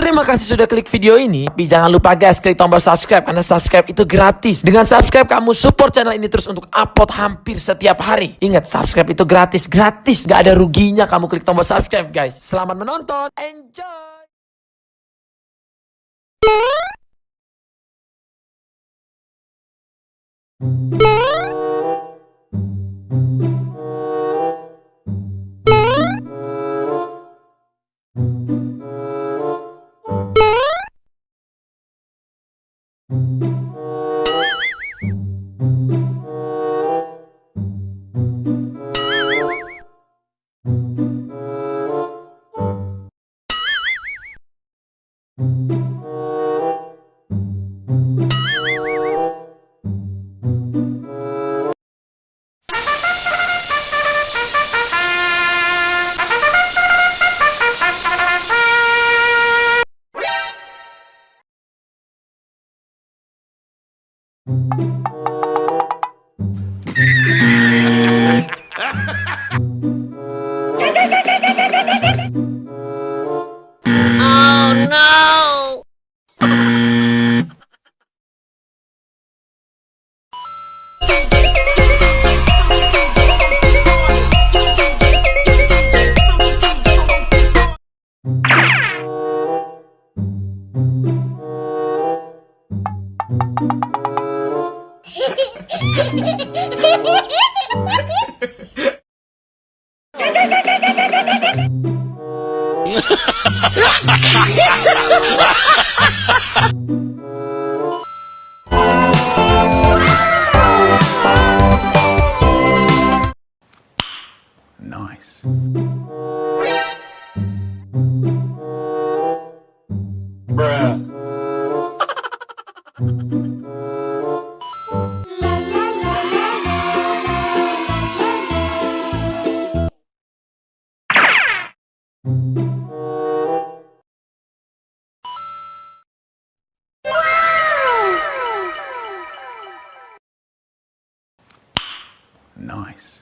Terima kasih sudah klik video ini. Tapi jangan lupa guys, klik tombol subscribe karena subscribe itu gratis. Dengan subscribe kamu support channel ini terus untuk upload hampir setiap hari. Ingat, subscribe itu gratis. Gak ada ruginya kamu klik tombol subscribe guys. Selamat menonton. Enjoy. Oh no! Nice. Bruh. Nice.